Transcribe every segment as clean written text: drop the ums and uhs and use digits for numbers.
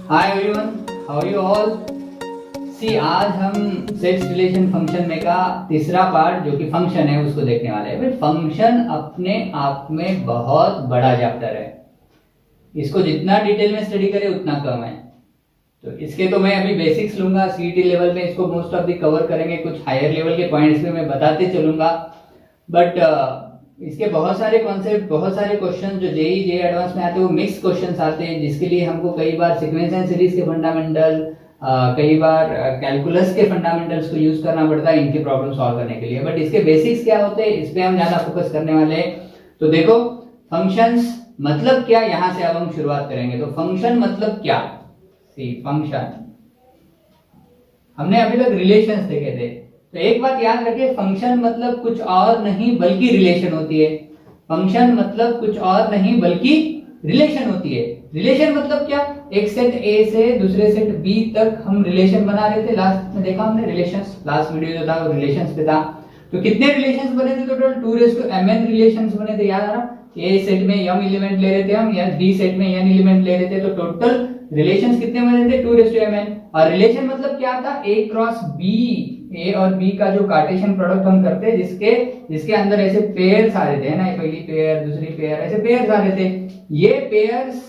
Hi everyone, how are you all. See आज हम sets relation function में का तीसरा पार्ट जो कि फंक्शन है उसको देखने वाले हैं। फंक्शन अपने आप में बहुत बड़ा चैप्टर है, इसको जितना डिटेल में स्टडी करें उतना कम है। तो इसके तो मैं अभी बेसिक्स लूंगा, सीईटी लेवल में इसको मोस्ट ऑफ दी कवर करेंगे, कुछ हायर लेवल के पॉइंट्स में मैं बताते चलूंगा। बट इसके बहुत सारे कॉन्सेप्ट, बहुत सारे क्वेश्चन जो जेई जे एडवांस में आते हैं वो मिक्स क्वेश्चंस आते हैं, जिसके लिए हमको कई बार सीक्वेंस एंड सीरीज के फंडामेंटल, कई बार कैलकुलस के फंडामेंटल्स को यूज करना पड़ता है इनके प्रॉब्लम सॉल्व करने के लिए। बट इसके बेसिक्स क्या होते हैं इस पे हम ज्यादा फोकस करने वाले हैं। तो देखो, फंक्शंस मतलब क्या, यहां से अब हम शुरुआत करेंगे। तो फंक्शन मतलब क्या, सी फंक्शन हमने अभी तक रिलेशंस देखे थे। तो एक बात याद रखें, फंक्शन मतलब कुछ और नहीं बल्कि रिलेशन होती है। फंक्शन मतलब कुछ और नहीं बल्कि रिलेशन होती है। रिलेशन मतलब क्या, एक सेट ए से दूसरे सेट बी तक हम रिलेशन बना रहे थे। लास्ट में देखा हमने रिलेशंस, लास्ट वीडियो जो था वो रिलेशंस पे था। तो कितने रिलेशंस बने थे टोटल, 2n रिलेशंस बने थे, याद आ रहा। ए सेट में m एलिमेंट ले रहे थे हम, या बी सेट में n एलिमेंट ले रहे थे। तो टोटल रिलेशंस कितने बने थे, 2mn। और रिलेशन मतलब क्या था, a क्रॉस b, ए और बी का जो कार्टेशियन प्रोडक्ट हम करते हैं, जिसके अंदर ऐसे पेयर्स आ रहे थे ना, पहली पेयर दूसरी पेयर, ऐसे पेयर्स आ रहे थे। ये पेयर्स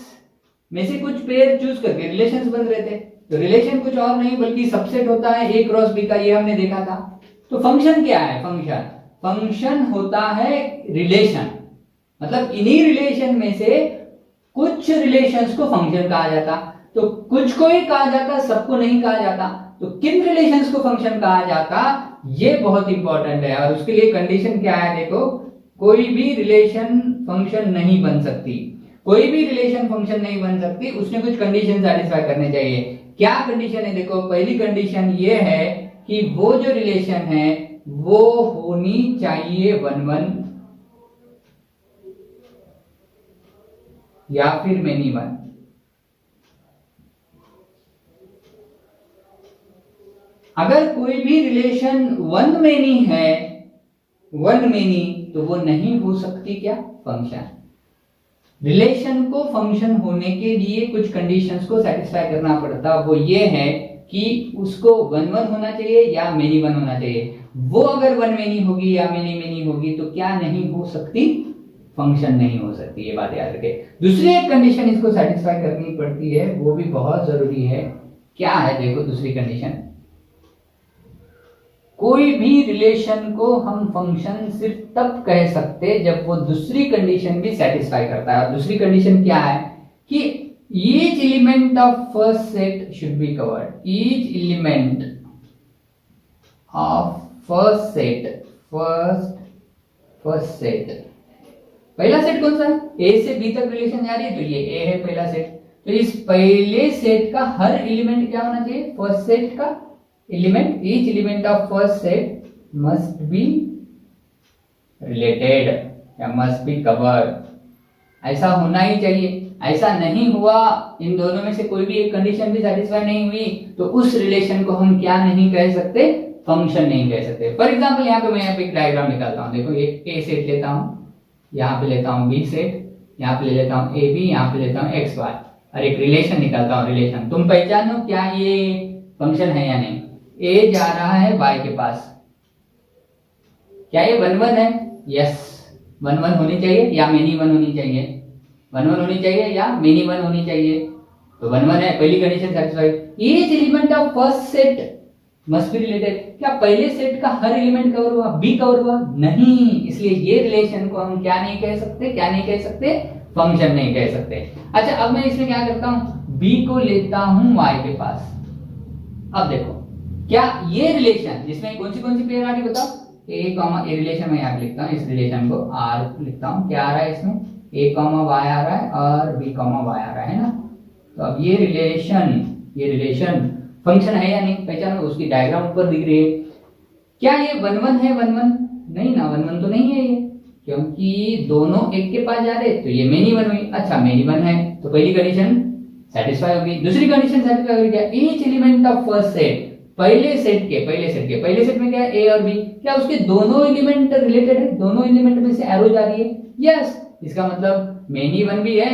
में से कुछ पेयर चूज करके रिलेशंस बन रहे थे। तो रिलेशन कुछ और नहीं बल्कि सबसेट होता है ए क्रॉस बी का, ये हमने देखा था। तो फंक्शन क्या है, फंक्शन होता है रिलेशन, मतलब इन्हीं रिलेशन में से कुछ रिलेशंस को फंक्शन कहा जाता। तो कुछ को ही कहा जाता, सबको नहीं कहा जाता। तो किन रिलेशंस को फंक्शन कहा जाता, ये बहुत इंपॉर्टेंट है। और उसके लिए कंडीशन क्या है, देखो, कोई भी रिलेशन फंक्शन नहीं बन सकती, कोई भी रिलेशन फंक्शन नहीं बन सकती, उसने कुछ कंडीशन सैटिस्फाई करने चाहिए। क्या कंडीशन है, देखो, पहली कंडीशन ये है कि वो जो रिलेशन है वो होनी चाहिए 1-1 या फिर मेनी वन। अगर कोई भी रिलेशन वन मेनी है, वन मेनी, तो वो नहीं हो सकती क्या, फंक्शन। रिलेशन को फंक्शन होने के लिए कुछ कंडीशंस को सेटिस्फाई करना पड़ता, वो ये है कि उसको 1-1 होना चाहिए या मेनी वन होना चाहिए। वो अगर वन मेनी होगी या मेनी मेनी होगी तो क्या नहीं हो सकती, फंक्शन नहीं हो सकती। ये बात याद रखें। दूसरी एक कंडीशन इसको सेटिस्फाई करनी पड़ती है, वो भी बहुत जरूरी है। क्या है, देखो दूसरी कंडीशन, कोई भी रिलेशन को हम फंक्शन सिर्फ तब कह सकते जब वो दूसरी कंडीशन भी सेटिस्फाई करता है। और दूसरी कंडीशन क्या है कि each element of first set should be covered, each element of first set, first set, पहला सेट कौन सा है, ए से बी तक रिलेशन जा रही है, तो ये ए है पहला सेट। तो इस पहले सेट का हर एलिमेंट क्या होना चाहिए, फर्स्ट सेट का element, each element of first set must be related या must be covered, ऐसा होना ही चाहिए। ऐसा नहीं हुआ, इन दोनों में से कोई भी एक कंडीशन भी सेटिस्फाई नहीं हुई, तो उस रिलेशन को हम क्या नहीं कह सकते, फंक्शन नहीं कह सकते। फॉर एग्जांपल यहाँ पे मैं एक डायग्राम निकालता हूँ। देखो, एक ए सेट लेता हूँ, यहाँ पे लेता हूँ बी सेट, यहाँ पे ले लेता हूँ ए बी, यहाँ पे लेता हूँ एक्स वाई, और एक रिलेशन निकालता हूँ। रिलेशन तुम पहचानो क्या ये फंक्शन है या नहीं। ए जा रहा है y के पास, क्या ये 1-1 है, यस 1-1 होनी चाहिए या मेनी वन होनी चाहिए, 1-1 होनी चाहिए या मेनी वन होनी चाहिए। तो 1-1 है, पहली condition satisfied. Each element of first set must be related, क्या पहले सेट का हर एलिमेंट कवर हुआ, बी कवर हुआ, नहीं। इसलिए ये रिलेशन को हम क्या नहीं कह सकते, क्या नहीं कह सकते, फंक्शन नहीं कह सकते। अच्छा, अब मैं इसमें क्या करता हूं, बी को लेता हूं y के पास। अब देखो, क्या ये रिलेशन जिसमें कौन सी पेयर आ रही बताओ, ए रिलेशन में यहाँ लिखता हूँ, इस रिलेशन को आर लिखता हूँ। क्या आ रहा है इसमें, a, y आ रहा है और b, y आ रहा है ना। तो अब ये रिलेशन फंक्शन है या नहीं, पहचानो। उसकी डायग्राम ऊपर दिख रही है। क्या ये 1-1 है, 1-1 नहीं ना, 1-1 तो नहीं है ये, क्योंकि दोनों एक के पास जा रहे, तो ये मेनी वन हुई। अच्छा, मेनी वन है तो पहली कंडीशन सेटिस्फाई होगी। दूसरी कंडीशन सेटिस्फाई होगी, क्या each element of first set, पहले सेट में क्या है, ए और बी, क्या उसके दोनों एलिमेंट रिलेटेड है, दोनों एलिमेंट में से एरो जा रही है, यस। इसका मतलब मेनी वन भी है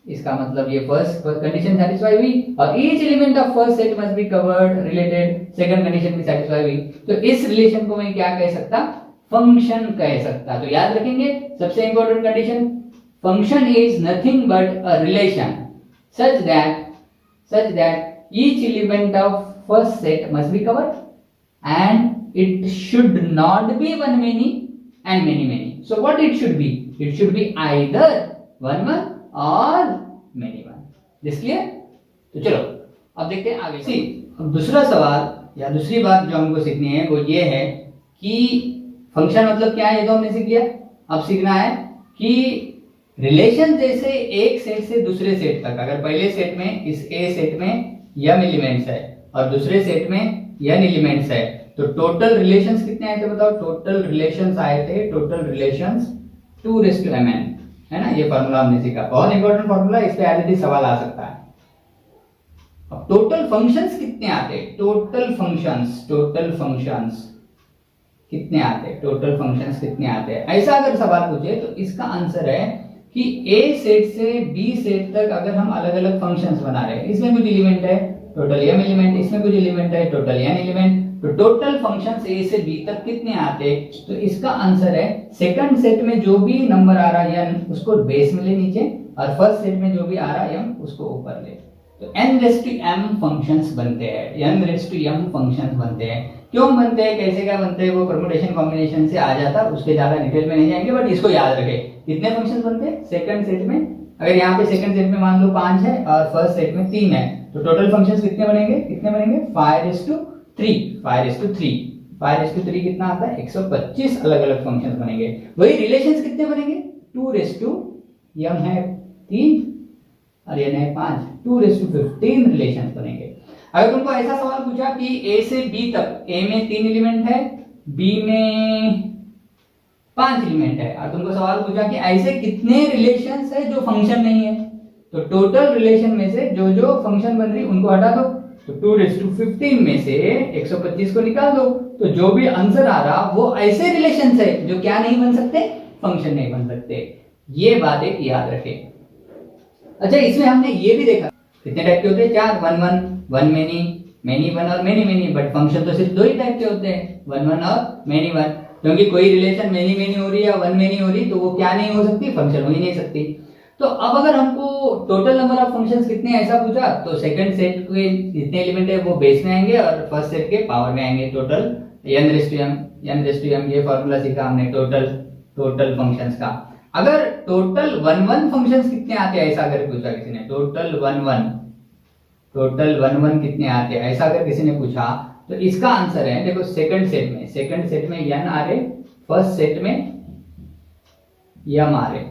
इसका मतलब ये फर्स्ट कंडीशन सेटिस्फाई हुई, और each element of first set must be covered related second condition भी सेटिस्फाई हुई। तो इस रिलेशन को मैं क्या कह सकता, फंक्शन कह सकता। तो याद रखेंगे सबसे important condition, function is nothing but a relation such that each element of first set must be covered and it should not be one many and many many. So what it should be? It should be either one or many one. This clear? तो चलो अब देखते हैं आगे। सी अब दूसरा सवाल या दूसरी बात जो हमको सीखनी है वो ये है कि फंक्शन मतलब क्या है, ये तो हमने सीख लिया। अब सीखना है कि रिलेशन जैसे एक सेट से दूसरे सेट तक, अगर पहले सेट में इस ए सेट में m एलिमेंट्स है और दूसरे सेट में n एलिमेंट्स है, तो टोटल रिलेशंस कितने आए थे बताओ। टोटल रिलेशंस आए थे, टोटल रिलेशंस 2mn, है ना। ये फार्मूला हमने सीखा, बहुत इंपॉर्टेंट फार्मूला, इस पे एज इट इज सवाल आ सकता है। अब टोटल फंक्शंस कितने आते हैं, टोटल फंक्शंस कितने आते हैं, टोटल फंक्शंस कितने आते हैं, ऐसा अगर सवाल पूछे तो इसका आंसर है कि ए सेट से बी सेट तक अगर हम अलग अलग फंक्शंस बना रहे हैं, इसमें कुछ एलिमेंट है टोटल m एलिमेंट, इसमें कुछ एलिमेंट है टोटल n एलिमेंट, तो टोटल फंक्शंस ए से बी तक कितने आते हैं। तो इसका आंसर है सेकंड सेट में जो भी नंबर आ रहा है n उसको बेस में ले नीचे, और फर्स्ट सेट में जो भी आ रहा है m उसको ऊपर ले। तो n⁻m फंक्शंस बनते हैं, n⁻m फंक्शंस बनते हैं। क्यों बनते हैं, कैसे क्या बनते हैं, वो परम्यूटेशन कॉम्बिनेशन से आ जाता है, उसके ज्यादा डिटेल में नहीं जाएंगे, बट इसको याद रखें। कितने फंक्शंस बनते हैं सेकंड सेट में, अगर यहाँ पे सेकंड सेट में मान लो 5 है और फर्स्ट सेट में 3 है, तो टोटल फंक्शंस कितने बनेंगे 5:3 कितना आता है 125 अलग अलग फंक्शंस बनेंगे। वही रिलेशंस कितने बनेंगे 2m है 3 और n है 5, 2:15 रिलेशंस बनेंगे। अगर तुमको ऐसा सवाल पूछा कि a से b तक, a में 3 एलिमेंट है, b में 5 एलिमेंट है, और तुमको सवाल पूछा कि ऐसे कितने रिलेशंस है जो फंक्शन नहीं है, तो टोटल रिलेशन में से जो जो फंक्शन बन रही उनको हटा दो, तो 2:15 में से 125 को निकाल दो, तो जो भी आंसर आ रहा वो ऐसे रिलेशंस है जो क्या नहीं बन सकते, फंक्शन नहीं बन सकते। ये बात एक याद रखें। अच्छा, इसमें हमने ये भी देखा कितने टाइप के होते हैं, 4, 1 मेनी, मेनी 1 और मेनी मेनी, बट फंक्शन तो सिर्फ 2 ही टाइप के होते हैं, 1 और मेनी 1, क्योंकि कोई रिलेशन मेनी मेनी हो रही है या 1 मेनी हो रही तो वो क्या नहीं हो सकती, फंक्शन हो ही नहीं सकती। तो अब अगर हमको टोटल नंबर ऑफ फंक्शंस कितने ऐसा पूछा, तो सेकंड सेट के जितने एलिमेंट है वो बेस में आएंगे और फर्स्ट सेट के पावर में आएंगे, टोटल n⁻m। ये फॉर्मूला सीखा हमने टोटल फंक्शंस का। अगर टोटल 1 फंक्शंस कितने आते हैं ऐसा अगर पूछा किसी ने, टोटल 1 कितने आते हैं ऐसा अगर किसी ने पूछा, तो इसका आंसर है देखो सेकंड सेट में n आ रहे, फर्स्ट सेट में m आ रहे,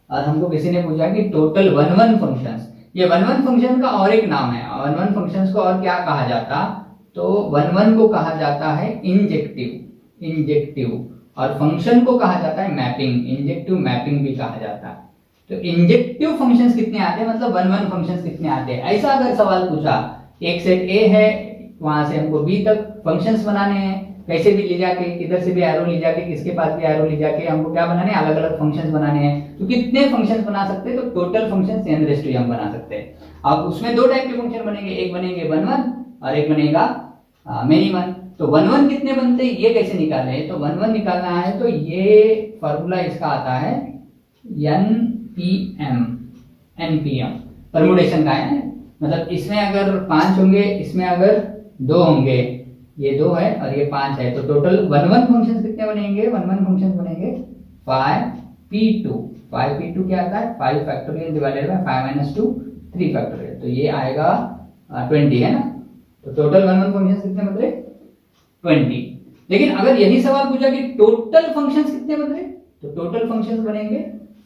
और हमको किसी ने पूछा कि टोटल 1 फंक्शंस, ये 1 फंक्शन का और एक नाम है, 1 फंक्शंस को और क्या कहा जाता, तो 1 को कहा जाता है इंजेक्टिव, और फंक्शन को कहा जाता है मैपिंग, इंजेक्टिव मैपिंग भी कहा जाता है। तो इंजेक्टिव फंक्शंस कितने आते हैं, मतलब 1 फंक्शंस कितने आते हैं, ऐसा अगर सवाल पूछा, एक सेट ए है वहां से हमको बी तक फंक्शंस बनाने हैं, कैसे भी ले जाके, किधर से भी एरो ले जाके, किसके पास भी एरो ले जाके हमको क्या बनाने हैं, अलग अलग फंक्शंस बनाने हैं। तो कितने फंक्शंस बना सकते हैं, तो टोटल फंक्शंस n⁻m बना सकते हैं। अब उसमें 2 टाइप के फंक्शन बनेंगे, एक बनेंगे 1 और एक बनेगा मेनी 1। तो 1 कितने बनते हैं ये कैसे निकालें, तो 1 निकालना है तो ये फॉर्मूला इसका आता है npm, परम्यूटेशन का है, मतलब इसमें अगर 5 होंगे, इसमें अगर 2 होंगे, ये 2 है और ये 5 है, तो टोटल 1 फंक्शंस कितने बनेंगे, 1 फंक्शंस बनेंगे 5p2 क्या आता है 5 फैक्टोरियल डिवाइडेड बाय 5 - 2 3 फैक्टोरियल, तो ये आएगा 20 है ना। तो टोटल 1 फंक्शंस कितने बन रहे 20। लेकिन अगर यही सवाल पूछा कि टोटल फंक्शंस कितने बन रहे, तो टोटल फंक्शंस बनेंगे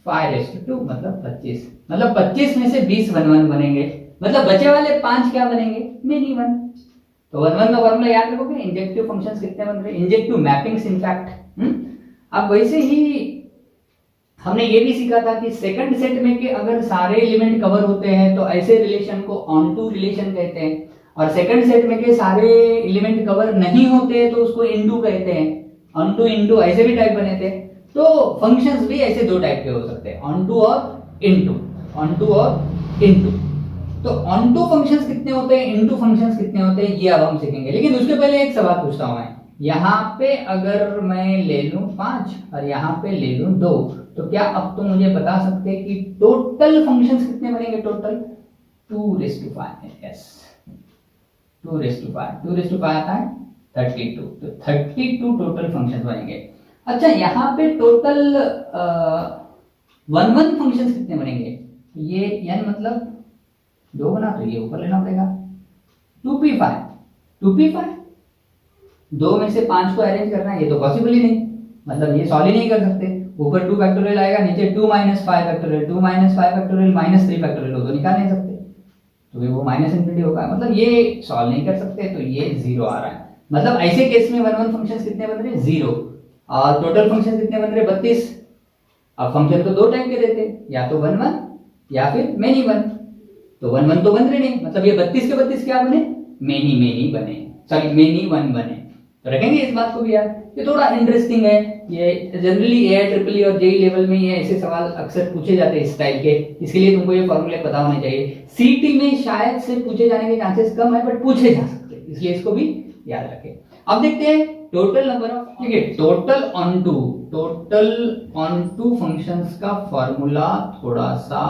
5:2 मतलब 25, मतलब 25 में से 20 1 बनेंगे, मतलब बचे वाले 5 क्या बनेंगे मेनी 1। तो 1 का फॉर्मूला याद रखोगे, इंजेक्टिव फंक्शंस कितने बन रहे, इंजेक्टिव मैपिंग्स इनफैक्ट। अब वैसे ही हमने ये भी सीखा था कि सेकंड सेट में के अगर सारे एलिमेंट कवर होते हैं तो ऐसे रिलेशन को ऑन टू रिलेशन कहते हैं, और सेकंड सेट में के सारे एलिमेंट कवर नहीं होते तो उसको इनटू कहते हैं, ऑन टू इनटू ऐसे भी टाइप बने थे। तो फंक्शंस भी ऐसे 2 टाइप के हो सकते हैं, ऑन टू और इनटू, ऑन टू और इनटू। तो ऑन टू फंक्शंस कितने होते हैं, इनटू फंक्शंस कितने होते हैं, ये अब हम सीखेंगे। लेकिन उसके पहले एक सवाल पूछता हूं मैं, यहाँ पे अगर मैं ले लूं 5 और यहाँ पे ले लूं 2, तो क्या अब तो मुझे बता सकते हैं कि टोटल फंक्शंस कितने बनेंगे? टोटल 2⁵, यस 2⁵ आता है 32, तो 32 टोटल फंक्शंस बनेंगे। अच्छा, यहाँ पे टोटल 1 फंक्शंस कितने बनेंगे? ये n मतलब 2 बना, तो ये ऊपर लेना पड़ेगा 2p5। 2 में से 5 को अरेंज करना है, ये तो पॉसिबल ही नहीं, मतलब ये सॉल्व ही नहीं कर सकते। ऊपर 2 फैक्टोरियल आएगा, नीचे 2 - 5 फैक्टोरियल, 2 - 5 फैक्टोरियल -3 फैक्टोरियल, वो तो निकाल नहीं सकते, तो वो -∞ होगा, मतलब ये सॉल्व नहीं कर सकते, तो ये 0 आ रहा है। मतलब ऐसे केस में 1 फंक्शंस कितने बन रहे हैं? 0। और टोटल फंक्शन कितने बन रहे हैं? 32। अब फंक्शन तो 2 टाइप के रहते हैं, या तो 1 1 या फिर मेनी 1। तो 1 1 तो बन रहे नहीं, मतलब ये 32 के 32 क्या बने? मेनी बने, सॉरी मेनी 1 बने। तो रखेंगे इस बात को भी यार, ये थोड़ा इंटरेस्टिंग है। ये जनरली एआई ट्रिपल और जेई लेवल में ये ऐसे सवाल अक्सर पूछे जाते हैं इस टाइप के, इसके लिए तुमको ये फॉर्मूले पता होने चाहिए। सीटी में शायद से पूछे जाने के चांसेस कम है, बट पूछे जा सकते हैं, इसलिए इसको भी याद रखें। अब देखते हैं टोटल नंबर ऑफ, ठीक है, टोटल ऑन टू फंक्शंस का फॉर्मूला थोड़ा सा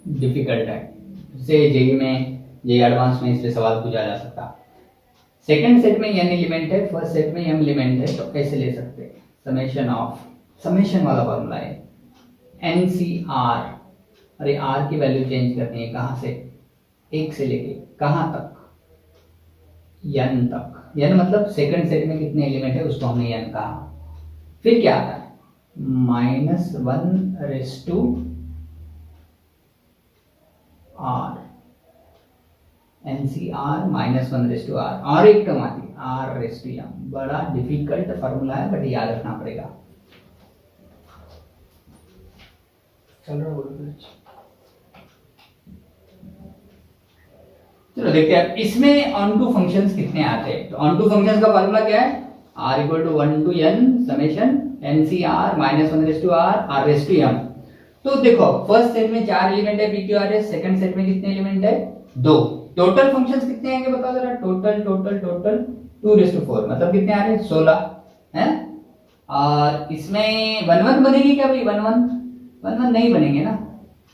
डिफिकल्ट है, से जेई में, जेई एडवांस में इससे सवाल पूछा जा सकता। सेकंड सेट में n एलिमेंट है, फर्स्ट सेट में m एलिमेंट है, तो कैसे ले सकते हैं? समेशन वाला फॉर्मूला है NCR। अरे r की वैल्यू चेंज करनी है, कहां से? 1 से लेके कहां तक? n तक। n मतलब सेकंड सेट में कितने एलिमेंट है उसको हमने n कहा। फिर क्या आता है? -1/r, NCR -1/r, और एक टर्म आती है r/m। बड़ा डिफिकल्ट फॉर्मूला है, बट याद रखना पड़ेगा। चल रहा बोलो। चलो देखते हैं इसमें ऑन टू फंक्शंस कितने आते हैं। तो ऑन टू फंक्शंस का फॉर्मूला क्या है? r = 1 to n summation NCR -1/r r/m। तो देखो फर्स्ट सेट में 4 एलिमेंट है p q r s, second set में कितने एलिमेंट है? 2। टोटल फंक्शंस कितने आएंगे बताओ जरा? टोटल 2⁴, मतलब कितने आ रहे हैं? 16 हैं। और इसमें 1 1 बनेगी क्या भाई? 1 1 नहीं बनेंगे ना।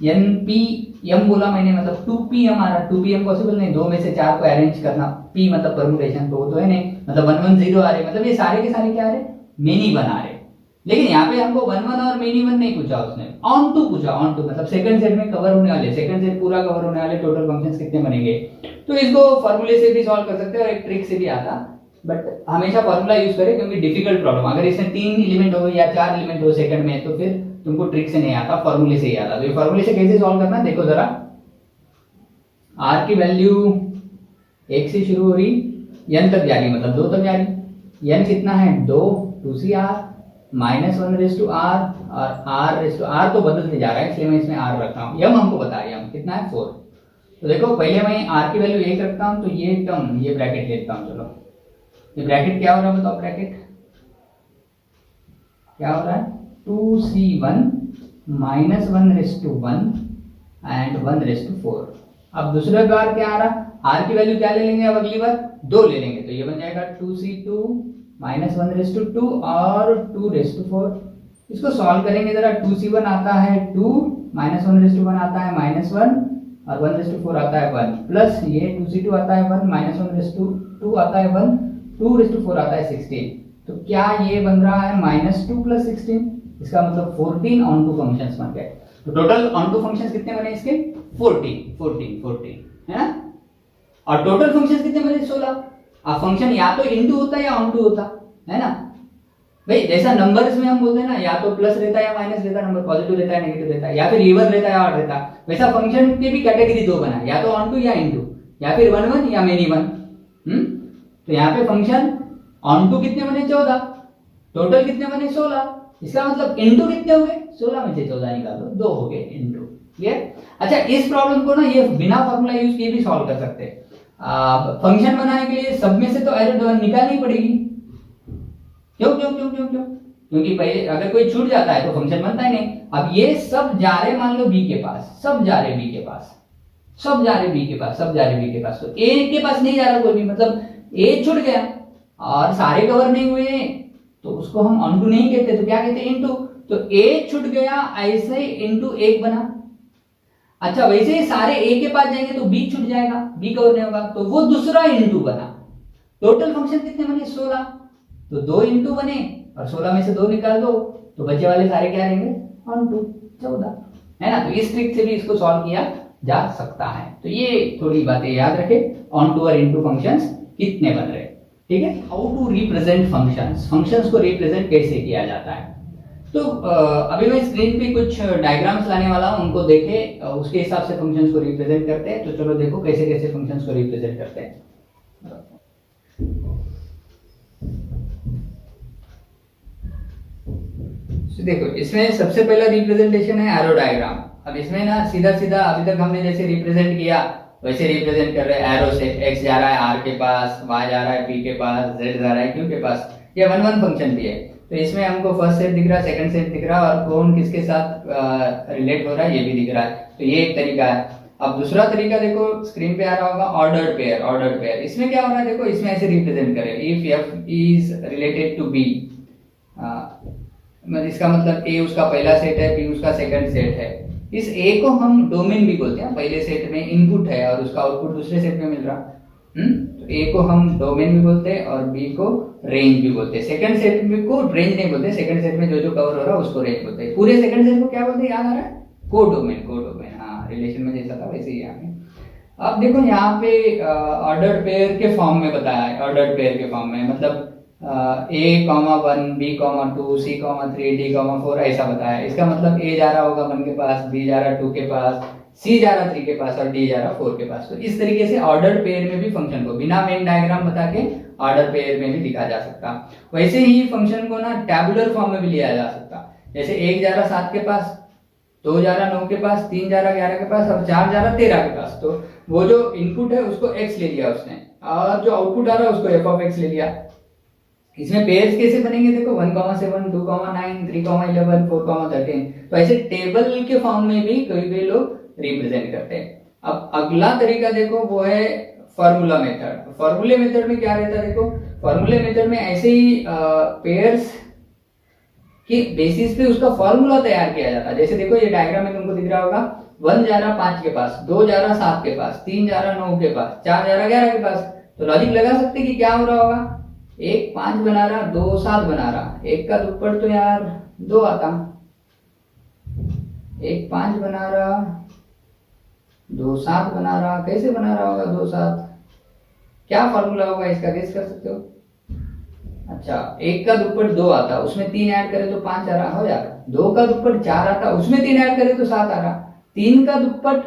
npm बोला मैंने, मतलब 2pm आ रहा। 2pm पॉसिबल नहीं, 2 में से 4 को अरेंज करना, p मतलब परम्यूटेशन, तो वो तो है नहीं, मतलब 1 1 0 आ रहे, मतलब ये सारे के सारे क्या आ रहे? मेनी 1 आ रहे। लेकिन यहाँ पे हमको 1 1 और मेनी 1 नहीं पूछा उसने, ऑन टू पूछा। ऑन टू मतलब सेकंड सेट में कवर होने वाले, सेकंड सेट पूरा कवर होने वाले टोटल फंक्शंस कितने बनेंगे। तो इसको फॉर्मूले से भी सॉल्व कर सकते हैं और एक ट्रिक से भी आता, बट हमेशा फॉर्मूला यूज करें, क्योंकि डिफिकल्ट प्रॉब्लम अगर इसमें 3 एलिमेंट हो या 4 एलिमेंट हो सेकंड में, तो फिर तुमको ट्रिक से नहीं आता, फॉर्मूले से ही आता। तो ये फॉर्मूले से कैसे सॉल्व करना है देखो जरा। r की वैल्यू 1 से शुरू हो रही, n तक जा रही, मतलब 2 तक जा रही। n कितना है? 2 2cr -1/r और r तो बदलते जा रहा है, इसलिए मैं इसमें r रख रहा हूं। m हमको बता रही है कितना है? 4। तो देखो पहले मैं r की वैल्यू 1 रखता हूं, तो ये टर्म, ये ब्रैकेट लेता हूं। चलो ये ब्रैकेट क्या हो रहा है बताओ? ब्रैकेट क्या हो रहा है? 2c1 -1/1 and 1/4। अब दूसरा बार क्या आ रहा? r की वैल्यू क्या ले लेंगे अब अगली बार? 2 ले लेंगे, तो ये बन जाएगा 2c2 -1/2 और 2/4। इसको सॉल्व करेंगे जरा। 2c1 आता है 2, -1/1 आता है -1 और 1/4 आता है 1, प्लस ये 2c2 आता है 1, -1/2 आता है 1, 2/4 आता है 16। तो क्या ये बन रहा है -2 + 16? इसका मतलब 14 ऑन टू फंक्शंस बन गए। तो टोटल ऑन टू फंक्शंस कितने बने इसके? 14 है ना। और टोटल फंक्शंस कितने बने? 16। अब फंक्शन या तो इनटू होता है या ऑन टू होता है ना भाई। जैसा नंबर्स में हम बोलते हैं ना, या तो प्लस रहता है या माइनस रहता है, नंबर पॉजिटिव रहता है नेगेटिव रहता है, या फिर इवन रहता है या ऑड रहता है, वैसा फंक्शन की भी कैटेगरी 2 बना है, या तो ऑन टू या इनटू, या फिर 1 1 या मेनी 1। तो यहाँ पे फंक्शन ऑन टू कितने बने? 14। टोटल कितने बने? 16। इसका मतलब इनटू कितने हो गए? 16 में से 14 निकालो, 2 हो गए इनटू। क्लियर? अच्छा, इस प्रॉब्लम को ना ये बिना फॉर्मूला यूज किए भी सॉल्व कर सकते हैं। फंक्शन बनाने के लिए सब में से तो एरर निकालनी पड़ेगी। क्यों? क्योंकि पहले अगर कोई छूट जाता है तो फंक्शन बनता ही नहीं। अब ये सब जा रहे मान लो b के पास, सब जा रहे b के पास, सब जा रहे बी के पास, सब जा रहे बी के पास, तो ए के पास नहीं जा रहा कोई भी, मतलब ए छूट गया और सारे कवर नहीं हुए तो उसको हम ऑन टू नहीं कहते, तो क्या कहते हैं, इनटू। तो ए छूट गया, ऐसे इनटू एक बना। अच्छा, वैसे ही सारे ए के पास जाएंगे तो बी छूट जाएगा, बी कवर नहीं होगा, तो वो दूसरा इनटू बना। टोटल फंक्शन कितने बने, 16, तो 2 इनटू बने और 16 में से 2 निकाल दो तो बचे वाले सारे क्या रहेंगे, ऑन टू 14, है ना। तो इस ट्रिक से भी इसको सॉल्व किया जा सकता है। तो ये थोड़ी बातें याद रखें, ऑन टू और इनटू फंक्शंस कितने बन रहे, ठीक है। How to represent functions, functions को रिप्रेजेंट कैसे किया जाता है। तो अभी मैं स्क्रीन पे कुछ डायग्राम्स लाने वाला हूं, उनको देखे, उसके हिसाब से फंक्शंस को रिप्रेजेंट करते हैं। तो चलो देखो कैसे कैसे फंक्शंस को रिप्रेजेंट करते हैं। तो देखो, इसमें सबसे पहला रिप्रेजेंटेशन है एरो डायग्राम। अब इसमें ना सीधा सीधा अभी तक हमने जैसे रिप्रेजेंट किया वैसे रिप्रेजेंट कर रहे हैं। एरो से x जा रहा है r के पास, y जा रहा है p के पास, z जा रहा है q के पास। ये 1 1 फंक्शन भी है। तो इसमें हमको फर्स्ट सेट दिख रहा है, सेकंड सेट दिख रहा है और कौन किसके साथ रिलेट हो रहा है ये भी दिख रहा है। तो ये एक तरीका है। अब दूसरा तरीका देखो, स्क्रीन पे आ रहा होगा, ऑर्डर्ड पेयर। ऑर्डर्ड पेयर इसमें क्या हो रहा है, देखो इसमें ऐसे रिप्रेजेंट करें, if f is related to b, इसका मतलब a उसका पहला सेट है, b उसका सेकंड सेट है। इस a को हम डोमेन भी बोलते हैं, पहले सेट में इनपुट है और उसका आउटपुट दूसरे सेट में मिल रहा। तो a को हम डोमेन भी बोलते हैं और b को रेंज भी बोलते हैं। सेकंड सेट में को रेंज नहीं बोलते, सेकंड सेट में जो जो कवर हो रहा है उसको रेंज बोलते हैं। पूरे सेकंड सेट को क्या बोलते हैं, याद आ रहा है, को डोमेन। को डोमेन, हाँ, रिलेशन में जैसा था वैसे ही यहाँ पे। अब देखो यहाँ पे ऑर्डर्ड पेयर के फॉर्म में बताया है, ऑर्डर्ड पेयर के फॉर्म में, मतलब a, 1, b, 2, c, 3, d, 4 ऐसा बताया है। इसका मतलब a जा रहा होगा 1 के पास, b जा रहा 2 के पास, c जा रहा 3 के पास और d जा रहा 4 के पास। तो इस तरीके से ऑर्डर्ड पेयर में भी फंक्शन को बिना मेन डायग्राम बता के ऑर्डर पेयर में भी लिखा जा सकता। वैसे ही फंक्शन को ना टैबुलर फॉर्म में भी लिया जा सकता। जैसे 1 जा रहा 7 के पास, 2 जा रहा 9 के पास, 3 जा रहा 11 के पास और 4 जा रहा 13 के पास। तो वो जो इनपुट है उसको x ले लिया उसने और जो आउटपुट आ रहा है उसको f ऑफ x ले लिया। इसमें पेयर्स कैसे बनेंगे, देखो 1, 7, 2, 9, 3, 11, 4, 13। तो ऐसे टेबल के फॉर्म में भी कई कई लोग रिप्रेजेंट करते हैं। अब अगला तरीका देखो, वो है फॉर्मूला मेथड। फॉर्मूले मेथड में क्या रहता है, देखो फॉर्मूले मेथड में ऐसे ही पेयर्स के बेसिस पे उसका फॉर्मूला तैयार किया जाता है। जैसे देखो ये डायग्राम में तुमको दिख रहा होगा, 1 जा रहा 5 के पास, 2 जा रहा 7 के पास, 3 जा रहा 9 के पास, 4 जा रहा 11 के पास। तो लॉजिक लगा सकते कि क्या हो रहा होगा, 1 5 बना रहा, 2 7 बना रहा। 1 का दुप्पट तो यार 2 आता, 1 5 बना रहा, 2 7 बना रहा। कैसे बना रहा होगा 2 7, क्या फॉर्मूला होगा इसका, गेस कर सकते हो। अच्छा, 1 का दुप्पट 2 आता, उसमें 3 ऐड करें तो 5 आ रहा हो जाएगा। 2 का दुप्पट 4 आता, उसमें 3 ऐड करें तो 7 आ रहा। 3 का दुप्पट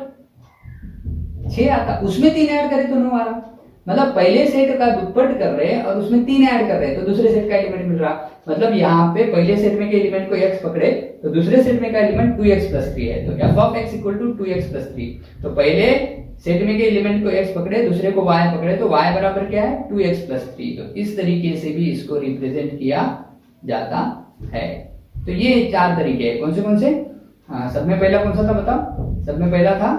6 आता, उसमें 3 ऐड करें तो 9 आ रहा। मतलब पहले सेट का दुप्पट कर रहे हैं और उसमें 3 ऐड कर रहे हैं तो दूसरे सेट का एलिमेंट मिल रहा। मतलब यहाँ पे पहले सेट में के एलिमेंट को x पकड़े तो दूसरे सेट में का एलिमेंट 2x + 3 है। तो f of x = 2x + 3। तो पहले सेट में के एलिमेंट को x पकड़े, दूसरे को y पकड़े, तो y बराबर क्या है, 2x + 3। तो इस तरीके से भी इसको रिप्रेजेंट किया जाता है। तो ये 4 तरीके हैं। कौन से? हाँ, सब में पहला कौन सा था बताओ? सब में पहला था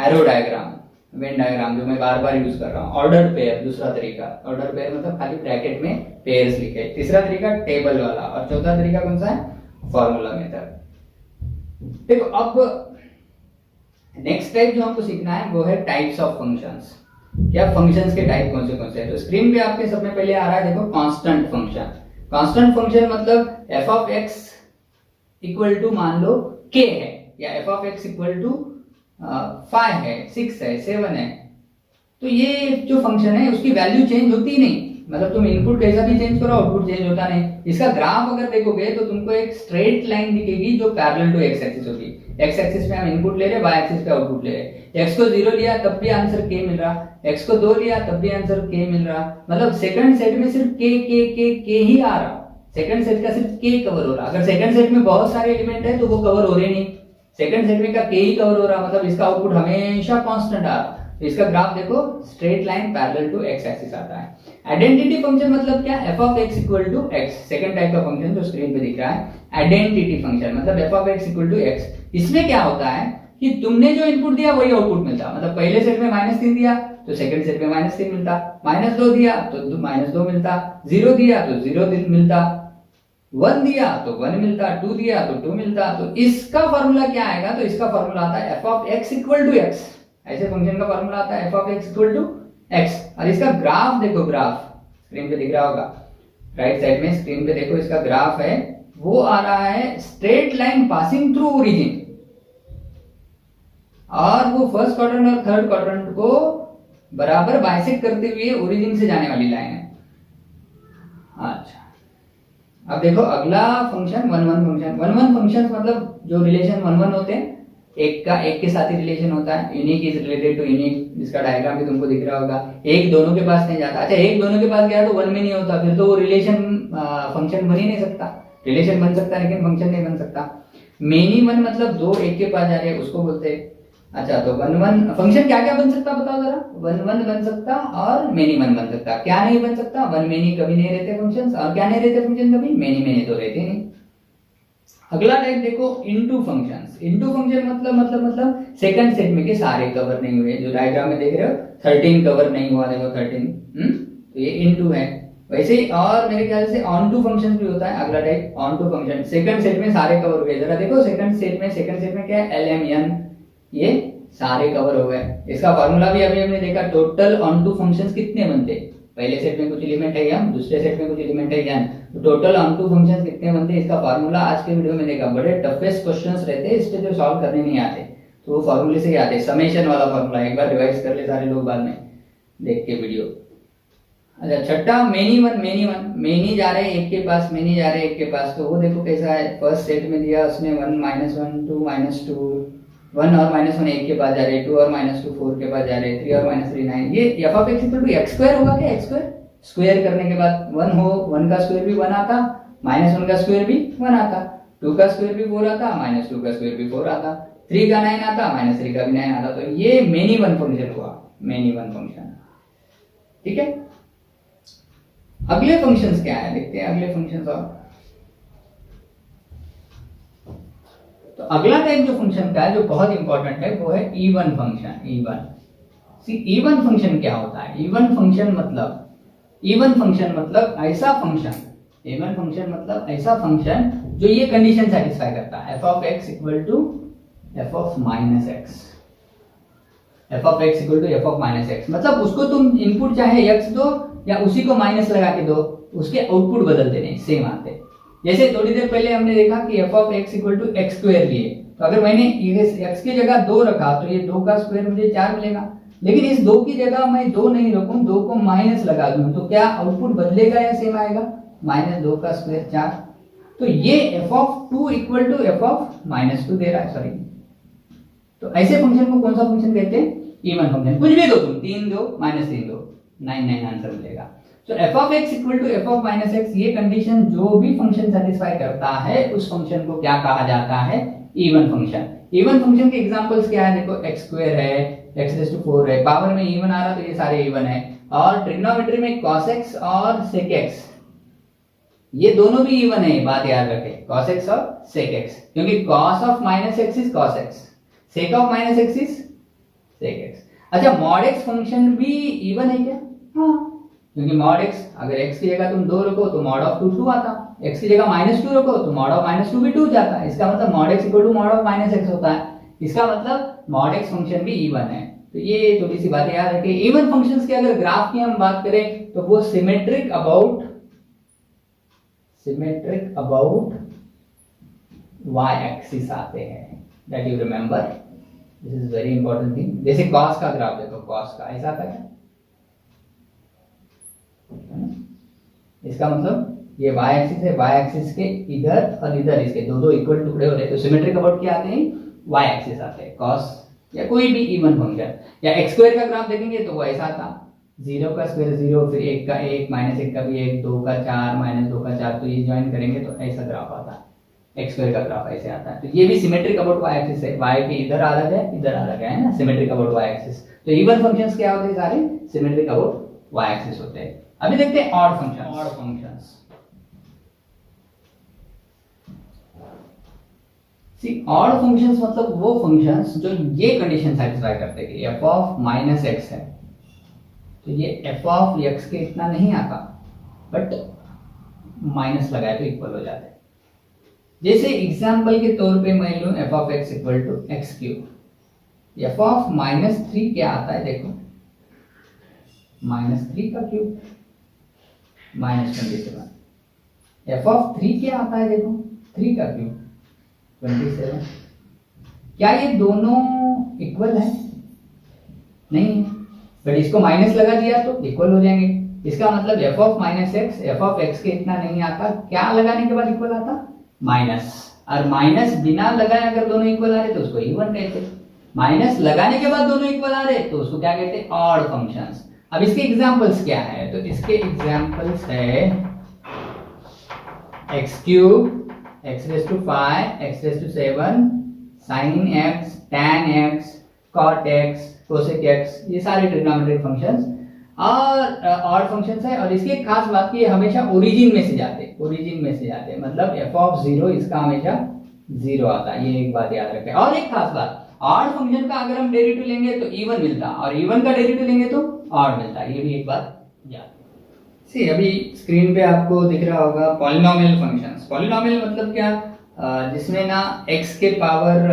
एरो डायग्राम, वेन डायग्राम, जो मैं बार बार यूज कर रहा हूँ। ऑर्डर्ड पेयर दूसरा तरीका, ऑर्डर पेयर मतलब खाली ब्रैकेट में पेयर्स लिखे। तीसरा तरीका टेबल वाला और चौथा तरीका कौन सा है, फॉर्मूला मेथड। देखो अब नेक्स्ट टाइप जो हमको सीखना है वो है टाइप्स ऑफ फंक्शंस। क्या फंक्शंस के टाइप कौन से हैं? तो स्क्रीन पे आपके सब में पहले आ रहा है, देखो कांस्टेंट फंक्शन। कांस्टेंट फंक्शन मतलब f of x = मान लो k है, या f of x = 5 है, 6 है, 7 है। तो ये जो फंक्शन है उसकी वैल्यू चेंज होती नहीं। मतलब तुम इनपुट कैसा भी चेंज करो आउटपुट चेंज होता नहीं। इसका ग्राफ अगर देखोगे तो तुमको एक स्ट्रेट लाइन दिखेगी जो पैरेलल टू एक्स एक्सिस होगी। एक्स एक्सिस पे हम इनपुट ले रहे, वाई एक्सिस पे आउटपुट ले रहे। x को 0 लिया तब भी आंसर k मिल रहा, x को 2 लिया तब भी आंसर k मिल रहा। मतलब सेकंड सेट में सिर्फ k ही आ रहा। सेकंड सेट का सिर्फ k कवर हो रहा। अगर सेकंड सेट में बहुत सारे एलिमेंट है तो वो कवर हो रहे नहीं, सेकंड सेट में का k ही कवर हो रहा। मतलब इसका आउटपुट हमेशा कांस्टेंट आ रहा। तो इसका ग्राफ देखो, straight line parallel to x axis आता है। आइडेंटिटी फंक्शन मतलब क्या, f of x = x। Second type का फंक्शन जो स्क्रीन पे दिख रहा है आइडेंटिटी फंक्शन, मतलब f of x = x। इसमें क्या होता है, कि तुमने जो इनपुट दिया वही आउटपुट मिलता, मतलब पहले सेट में -3 दिया तो सेकंड सेट में -3 मिलता, -2 दिया तो -2 मिलता, 0 दिया तो 0 मिलता, 1 दिया तो 1 मिलता, 2 दिया तो 2 मिलता। तो इसका फॉर्मूला क्या आएगा, तो इसका फॉर्मूला आता है f of x equal to x। ऐसे फंक्शन का फॉर्मूला आता है f of x equal to x। और इसका ग्राफ देखो, ग्राफ स्क्रीन पे दिख रहा होगा, राइट साइड में स्क्रीन पे देखो, इसका ग्राफ है, वो आ रहा है straight line passing through origin, और वो फर्स्ट क्वाड्रेंट और थर्ड क्वाड्रेंट को बराबर बाइसेक्ट करते हुए ओरिजिन से जाने वाली लाइन है। अच्छा, अब देखो अगला फंक्शन 1 1 फंक्शन। 1 1 फंक्शन मतलब जो रिलेशन 1 1 होते हैं, एक का एक के साथ ही रिलेशन होता है, unique is related to unique, जिसका डायग्राम भी तुमको दिख रहा होगा। एक दोनों के पास नहीं जाता। अच्छा, एक दोनों के पास गया तो 1 में नहीं होता, फिर तो वो रिलेशन फंक्शन बन ही नहीं सकता। रिलेशन बन सकता है लेकिन फंक्शन नहीं बन सकता। मेनी वन मतलब दो एक के पास जा रहे हैं, उसको बोलते हैं। अच्छा, तो 1 1 फंक्शन क्या क्या बन सकता बताओ जरा। 1 1 बन सकता और मेनी वन बन सकता। क्या नहीं बन सकता, 1 मेनी कभी नहीं रहते फंक्शंस, और क्या नहीं रहते फंक्शन कभी, मेनी मेनी तो रहते नहीं। अगला टाइप देखो, इनटू फंक्शंस। इनटू फंक्शन मतलब सेकंड सेट में के सारे कवर नहीं हुए, जो डायग्राम में देख रहे हो 13 कवर नहीं हुआ, देखो 13, तो ये इनटू है। वैसे ही और मेरे ख्याल से ऑन टू फंक्शन भी होता है। अगला type onto function, second set में सारे कवर हुए। जरा देखो सेकंड सेट में क्या है, LMN, ये सारे कवर हो गए। इसका फार्मूला भी अभी हमने देखा, टोटल ऑन टू फंक्शंस कितने बनते, पहले सेट में कुछ एलिमेंट है m, दूसरे सेट में कुछ एलिमेंट है n, तो टोटल ऑन टू फंक्शंस कितने बनते हैं, इसका फार्मूला आज के वीडियो में देखा। बड़े टफेस्ट क्वेश्चंस रहते हैं, इससे जो सॉल्व करने नहीं आते तो वो फार्मूले से ही आते हैं। समेशन वाला फार्मूला एक बार रिवाइज कर ले सारे लोग बाद में देख के वीडियो। अच्छा, छठा मेनी वन। मेनी जा रहे हैं एक के पास, मेनी जा रहे हैं एक के पास, तो वो देखो कैसा है। फर्स्ट सेट में दिया उसने 1 -1 2 -2, 1 और -1 एक के पास जा रहे हैं, 2 और -2 4 के पास जा रहे हैं, 3 और -3 9। ये f of x equal to x square होगा क्या, x स्क्वायर स्क्वायर करने के बाद 1 हो, 1 का स्क्वायर भी 1 आता, -1 का स्क्वायर भी 1 आता, 2 का स्क्वायर भी 4 आता, -2 का स्क्वायर भी 4 आता, 3 का 9 आता, -3 का भी 9 आता। तो ये मेनी वन फंक्शन हुआ, मेनी वन फंक्शन। ठीक है, अगले फंक्शंस क्या है देखते हैं, अगले फंक्शंस। और तो अगला टाइप जो फंक्शन का है, जो बहुत इंपॉर्टेंट है, वो है इवन फंक्शन। इवन फंक्शन क्या होता है, इवन फंक्शन मतलब ऐसा फंक्शन, इवन फंक्शन मतलब ऐसा फंक्शन जो ये कंडीशन सेटिस्फाई करता है, f of x equal to f of minus x, f of x equal to f of minus x। मतलब उसको तुम इनपुट चाहे x दो या उसी को माइनस लगा के दो, उसके आउटपुट बदलते नहीं, सेम आते। जैसे थोड़ी देर पहले हमने देखा कि f of x equal to x square लिए, तो अगर मैंने x की जगह 2 रखा तो ये 2 का स्क्वायर मुझे 4 मिलेगा। लेकिन इस 2 की जगह मैं 2 नहीं रखूं, 2 को माइनस लगा दूं, तो क्या आउटपुट बदलेगा या सेम आएगा, -2 का स्क्वायर 4। तो ये f of 2 equal to f of -2 दे रहा है, सॉरी। तो ऐसे फंक्शन को कौन सा फंक्शन कहते हैं, इवन फंक्शन। कुछ भी दो तुम, 3 दो, -3 दो, 9 आंसर मिलेगा। तो f of x equal to f of -x, ये कंडीशन जो भी फंक्शन सेटिस्फाई करता है उस फंक्शन को क्या कहा जाता है, इवन फंक्शन। इवन फंक्शन के एग्जांपल्स क्या है, देखो x स्क्वायर है, x⁴ है, पावर में इवन आ रहा तो ये सारे इवन है। और ट्रिग्नोमेट्री में cos x और sec x, ये दोनों भी इवन है, बात याद रखें, cos x और sec x, क्योंकि cos of -x is cos x, sec of -x is sec x। अच्छा, mod x फंक्शन भी इवन है क्या, हाँ, क्योंकि mod x अगर x की जगह तुम 2 रखो तो mod ऑफ 2 आता, x की जगह -2 रखो तो mod ऑफ -2 भी 2 जाता है। इसका मतलब mod x equal to mod of -x होता है। इसका मतलब mod x फंक्शन भी इवन है। तो ये थोड़ी सी बातें याद रखें। इवन फंक्शंस के अगर ग्राफ की हम बात करें तो वो सिमेट्रिक अबाउट y एक्सिस आते हैं, that you remember, this is very important thing. जैसे cos का ग्राफ देखो, cos का ऐसा आता है, इसका मतलब ये y एक्सिस है, y एक्सिस के इधर और इधर इसके दो इक्वल टुकड़े हो रहे, तो सिमेट्रिक अबाउट क्या आते हैं, y एक्सिस आते हैं। cos या कोई भी इवन फंक्शन, या x स्क्वायर का ग्राफ देखेंगे तो वो ऐसा आता, 0 का स्क्वायर 0, फिर 1 का 1, -1 का भी 1, 2 का 4, -2 का 4, तो ये ज्वाइन करेंगे तो ऐसा ग्राफ आता है। x स्क्वायर का ग्राफ ऐसे आता है। तो ये भी सिमेट्रिक अबाउट y एक्सिस है, y के इधर अलग है, इधर अलग है ना, सिमेट्रिक अबाउट y एक्सिस। तो इवन फंक्शंस क्या होते हैं, सारे सिमेट्रिक अबाउट y एक्सिस होते हैं। अभी देखते हैं ऑड फंक्शंस। सी ऑड फंक्शंस मतलब वो फंक्शंस जो ये कंडीशन सेटिस्फाई करते हैं कि एफ ऑफ माइनस एक्स है, तो ये एफ ऑफ एक्स के इतना नहीं आता, बट माइनस लगाए तो इक्वल हो जाता है। जैसे एग्जाम्पल के तौर पे मैं लूं f of x equal to x cube, f of minus 3 क्या आता है देखो, माइनस 3 का क्यूब माइनस 27। एफ ऑफ 3 क्या आता है देखो, 3 का क्यूब 27। क्या ये दोनों इक्वल है? नहीं है, बट इसको माइनस लगा दिया तो इक्वल हो जाएंगे। इसका मतलब F of minus x F of x के इतना नहीं आता, क्या लगाने के बाद इक्वल आता? माइनस। और माइनस बिना लगाए अगर दोनों इक्वल आ रहे तो उसको इवन कहते हैं, माइनस लगाने के बाद दोनों इक्वल आ रहे तो उसको क्या कहते हैं? Odd functions. अब इसके एग्जांपल्स क्या है? तो इसके एग्जांपल्स है x cube, x raise to 5, x raise to 7, sine x, tan x, cot x, cosec x, ये सारे ट्रिग्नोमेट्रिक फंक्शंस और ऑड फंक्शंस है। और इसकी एक खास बात की ये हमेशा ओरिजिन में से जाते, ओरिजिन में से जाते, मतलब एफ ऑफ 0 इसका हमेशा 0 आता है, ये एक बात याद रखें। और एक खास बात, ऑड फंक्शन का अगर हम डेरिवेटिव लेंगे तो इवन मिलता, और इवन का डेरिवेटिव लेंगे तो ऑड मिलता, ये भी एक बात याद। सी अभी स्क्रीन पे आपको दिख रहा होगा पॉलिनोमियल फंक्शंस। पॉलिनोमियल मतलब क्या? जिसमें ना x के पावर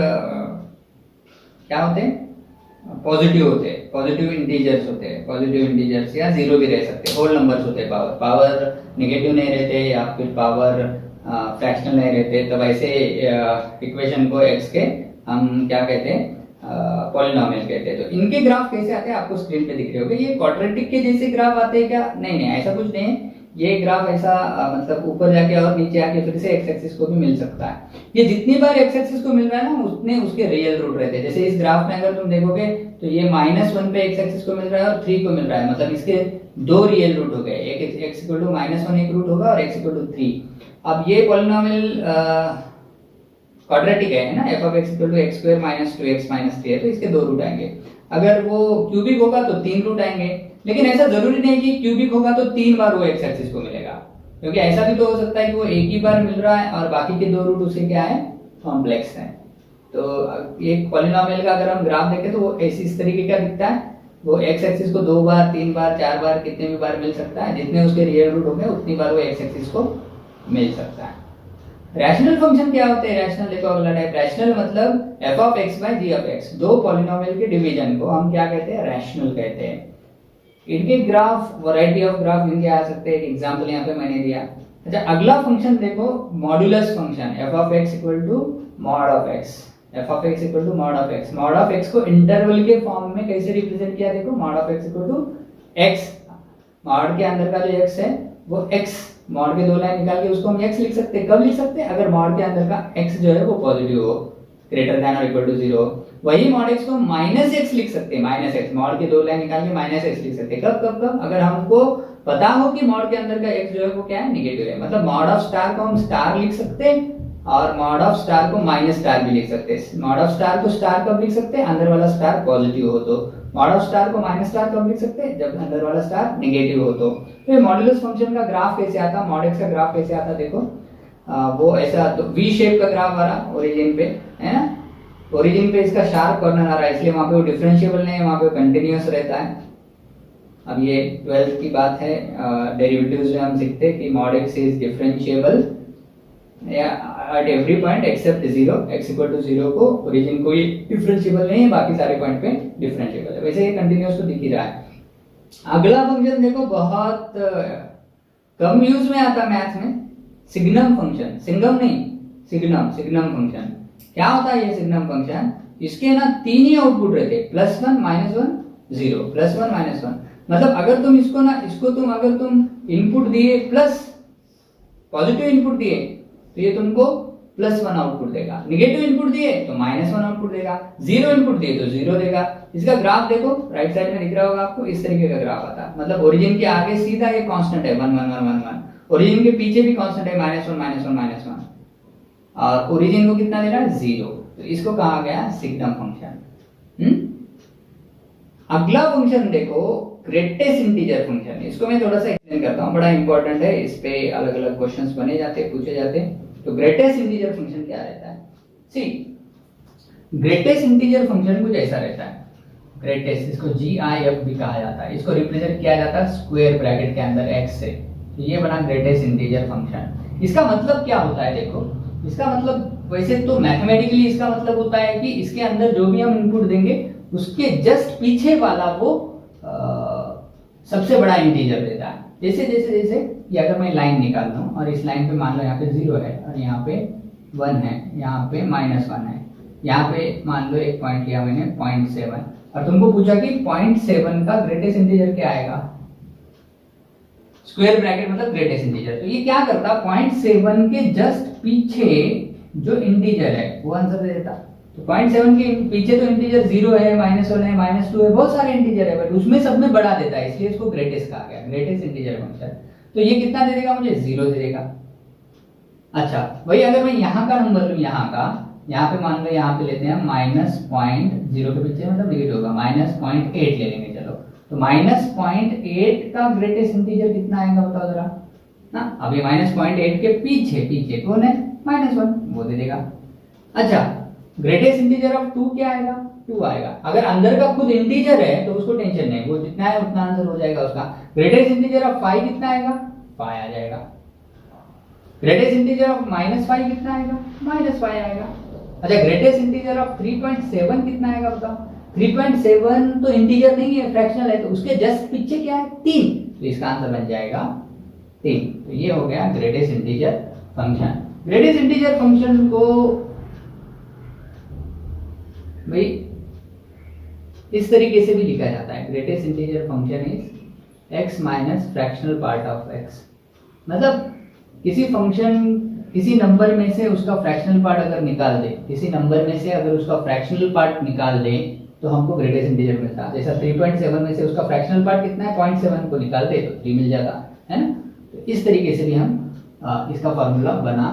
क्या होते हैं? पॉजिटिव होते हैं, पॉजिटिव इंटीजर्स होते हैं, पॉजिटिव इंटीजर्स या जीरो भी रह सकते हैं, होल नंबर्स होते हैं। पावर नेगेटिव नहीं रहते या फिर पावर फ्रैक्शनल नहीं रहते, तो वैसे इक्वेशन को x के हम क्या कहते हैं? पॉलिनोमियल कहते हैं। तो इनके ग्राफ कैसे आते हैं आपको स्क्रीन पे दिख रहे होंगे। ये क्वाड्रेटिक के जैसे ग्राफ आते हैं क्या? नहीं नहीं, ऐसा कुछ नहीं है। ये ग्राफ ऐसा मतलब ऊपर जाके और नीचे आके फिर से एक्स एक्सिस को भी मिल सकता है। ये जितनी बार एक्स एक्सिस को मिल रहा है ना, उतने उसके रियल रूट रहते हैं। जैसे इस ग्राफ में अगर तुम देखोगे तो ये -1 पे एक्स एक्सिस को मिल रहा है और 3 को मिल रहा है, मतलब इसके दो रियल रूट हो गए, एक x इक्वल टू -1 एक रूट होगा और x इक्वल टू 3। अब ये पॉलिनोमियल क्वाड्रेटिक है ना, f of x equal to x square minus 2x minus 3 है, तो इसके दो रूट आएंगे। अगर वो क्यूबिक होगा तो 3 रूट आएंगे, लेकिन ऐसा जरूरी नहीं कि क्यूबिक होगा तो 3 बार वो x एक्सिस को मिलेगा, क्योंकि ऐसा भी तो हो सकता है कि वो एक ही बार मिल रहा है और बाकी के दो रूट उसके क्या है? कॉम्प्लेक्स है। तो एक पॉलिनोमियल का अगर हम ग्राफ देखें तो वो ऐसी इस तरीके का दिखता है। वो x एक्सिस को 2 बार 3 बार 4 बार कितने भी बार मिल सकता है, जितने उसके रियल रूट होंगे उतनी बार वो x एक्सिस को मिल सकता है। रैशनल फंक्शन क्या होते हैं? रैशनल देखो अगला टाइप, रैशनल मतलब f of x by g of x, दो पॉलिनोमियल के डिवीजन को हम क्या कहते हैं? रैशनल कहते हैं। इनके ग्राफ वैरायटी ऑफ ग्राफ इनके आ सकते हैं, एक एग्जांपल यहाँ पे मैंने दिया। अच्छा अगला फंक्शन देखो modulus function, f of x equal to mod of x, f of x equal to mod of x। Mod of x को इंटरवल के फॉर्म में कैसे रिप्रेजेंट किया देखो, mod of x equal to x, mod के अंदर का जो x है वो x, मॉड के दो लाइन निकाल के उसको हम x लिख सकते हैं। कब लिख सकते हैं? अगर मॉड के अंदर का x जो है वो पॉजिटिव हो, ग्रेटर देन और इक्वल टू 0। वही मॉड x को माइनस x लिख सकते हैं, माइनस x, मॉड के दो लाइन निकाल के माइनस x लिख सकते हैं। कब कब कब? अगर हमको पता हो कि मॉड के अंदर का x जो है वो क्या है? नेगेटिव है। मतलब मॉड ऑफ स्टार को हम स्टार लिख सकते हैं और मॉड ऑफ स्टार को माइनस स्टार भी लिख सकते हैं। मॉड ऑफ स्टार को स्टार कब लिख सकते हैं? अंदर वाला स्टार पॉजिटिव हो तो। मॉड ऑफ स्टार को माइनस स्टार कब लिख सकते हैं? जब अंदर वाला स्टार नेगेटिव हो तो। ये मॉड्यूलस फंक्शन का ग्राफ कैसे आता, मॉड x का ग्राफ कैसे आता देखो, वो ऐसा तो वी शेप का ग्राफ आ रहा ओरिजिन पे, है ना? ओरिजिन पे इसका शार्प कॉर्नर आ रहा है, इसलिए वहां पे वो डिफरेंशिएबल नहीं है, वहां पे कंटिन्यूअस रहता है। अब ये 12th की बात है, डेरिवेटिव्स में हम सीखते हैं कि mod x is differentiable at every point except 0, x equal to 0 को ओरिजिन कोई डिफरेंशिएबल नहीं है, बाकी सारे पॉइंट पे डिफरेंशिएबल है। वैसे ये कंटिन्यूअस तो दिख ही रहा है। अगला फंक्शन देखो बहुत कम यूज में आता मैथ्स में, सिग्नम फंक्शन, सिंगम नहीं, सिग्नम, सिग्नम फंक्शन। क्या होता है ये सिग्नम फंक्शन? इसके ना 3 ही आउटपुट रहते हैं, +1 -1 0, +1 -1। मतलब अगर तुम इसको ना, इसको तुम अगर तुम इनपुट दिए प्लस, पॉजिटिव इनपुट दिए तो ये तुमको +1 आउटपुट देगा, नेगेटिव इनपुट दिए तो -1 आउटपुट देगा, 0 इनपुट दिए तो 0 देगा। इसका ग्राफ देखो राइट साइड में दिख रहा होगा आपको, इस तरीके का ग्राफ आता है। मतलब ओरिजिन के आगे सीधा ये कांस्टेंट है 1 1 1 1 1, ओरिजिन के पीछे भी कांस्टेंट है -1 -1 -1, और ओरिजिन को कितना दे रहा है? 0। तो इसको कहा गया सिग्नम फंक्शन। अगला फंक्शन देखो ग्रेटेस्ट इंटीजर फंक्शन, इसको मैं थोड़ा सा एक्सप्लेन करता हूँ, बड़ा इंपॉर्टेंट है, इस पे अलग अलग क्वेश्चंस बने जाते हैं, पूछे जाते हैं। तो ग्रेटेस्ट इंटीजर फंक्शन क्या रहता है? सी ग्रेटेस्ट इंटीजर फंक्शन कुछ ऐसा रहता है, ग्रेटेस्ट, इसको GIF भी कहा जाता है, इसको रिप्रेजेंट किया जाता है स्क्वायर ब्रैकेट के अंदर x से, तो ये बना ग्रेटेस्ट इंटीजर फंक्शन। इसका मतलब क्या होता है, देखो इसका मतलब वैसे तो मैथमेटिकली इसका मतलब होता है कि इसके अंदर जो भी हम इनपुट देंगे उसके जस्ट पीछे वाला वो सबसे बड़ा इंटीजर देता है। जैसे जैसे जैसे ये अगर मैं लाइन निकाल लूं और इस लाइन पे मान लो यहाँ पे 0 है और यहाँ पे 1 है, यहाँ पे -1 है, यहाँ पे मान लो एक पॉइंट लिया मैंने 0.7 और तुमको पूछा कि 0.7 का ग्रेटेस्ट इंटीजर क्या आएगा, स्क्वायर ब्रैकेट मतलब ग्रेटेस्ट इंटीजर, तो ये क्या करता 0.7 के जस्ट पीछे जो इंटीजर है वो आंसर दे देता। तो 0.7 के पीछे तो इंटीजर 0 है, -1 है, -2 है, बहुत सारे इंटीजर है, बट उसमें सब में बड़ा देता है, इसलिए इसको ग्रेटेस्ट कहा गया, ग्रेटेस्ट इंटीजर फंक्शन। तो ये कितना दे देगा मुझे, 0 दे देगा। अच्छा वही अगर मैं यहाँ का नंबर लूँ, यहाँ पे मान लो यहाँ पे लेते हैं -0 के पीछे मतलब डिजिट होगा -0.8 ले लेंगे, चलो तो -0.8 का ग्रेटेस्ट इंटीजर कितना आएगा बताओ जरा ना। अब ये -0.8 के पीछे कौन है, -1, वो दे देगा। अच्छा ग्रेटेस्ट इंटीजर ऑफ 2 क्या आएगा, 2 आएगा। अगर अंदर का खुद इंटीजर है तो उसको टेंशन नहीं, वो जितना है उतना आंसर हो जाएगा उसका। ग्रेटेस्ट इंटीजर ऑफ 5 कितना आएगा, 5 आ जाएगा। ग्रेटेस्ट इंटीजर ऑफ -5 कितना आएगा, -5 आएगा। अच्छा ग्रेटेस्ट इंटीजर ऑफ 3.7 कितना आएगा बताओ। 3.7 तो इंटीजर नहीं है, फ्रैक्शनल है, तो उसके जस्ट पीछे क्या है, 3, तो इसका आंसर बन जाएगा 3। तो ये हो गया greatest integer function. Greatest integer function को भाई इस तरीके से भी लिखा जाता है, greatest integer function is x minus fractional part of x। मतलब किसी फंक्शन किसी नंबर में से उसका फ्रैक्शनल पार्ट अगर निकाल दे, किसी नंबर में से अगर उसका फ्रैक्शनल पार्ट निकाल दे तो हमको ग्रेटेस्ट इंटीजर मिलता है। जैसा 3.7 में से उसका फ्रैक्शनल पार्ट कितना है, 0.7 को निकाल दे तो 3 मिल जाता है ना। तो इस तरीके से भी हम इसका फार्मूला बना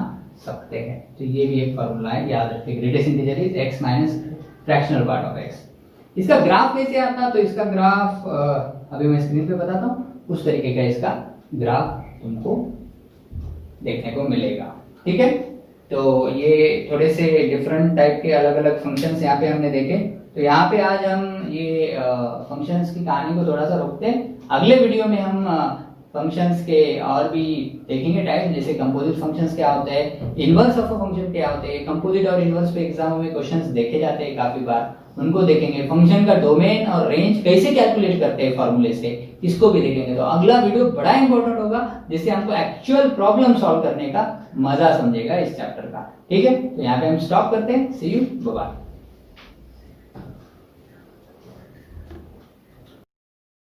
सकते हैं। तो ये भी एक फार्मूला है, याद रखिए, greatest integer is x minus fractional part of x। इसका ग्राफ कैसे आता, तो इसका ग्राफ अभी मैं स्क्रीन पे बताता हूँ, उस तरीके का इसका ग्राफ तुमको देखने को मिलेगा, ठीक है। तो ये थोड़े से डिफरेंट टाइप के अलग अलग फंक्शंस यहाँ पे हमने देखे। तो यहाँ पे आज हम ये फंक्शंस की कहानी को थोड़ा सा रोकते हैं। अगले वीडियो में हम फंक्शंस के और भी देखेंगे टाइप, जैसे कंपोजिट फंक्शंस क्या होते हैं, इनवर्स ऑफ अ फंक्शन क्या होते हैं। कंपोजिट और इनवर्स पे एग्जाम में क्वेश्चंस देखे जाते हैं काफी बार, उनको देखेंगे। फंक्शन का डोमेन और रेंज कैसे कैलकुलेट करते हैं फॉर्मूले से, इसको भी देखेंगे। तो अगला वीडियो बड़ा इंपॉर्टेंट होगा, जिससे हमको एक्चुअल प्रॉब्लम सॉल्व करने का मजा समझेगा इस चैप्टर का, ठीक है। तो यहाँ पे हम स्टॉप करते हैं। सी यू, बाय।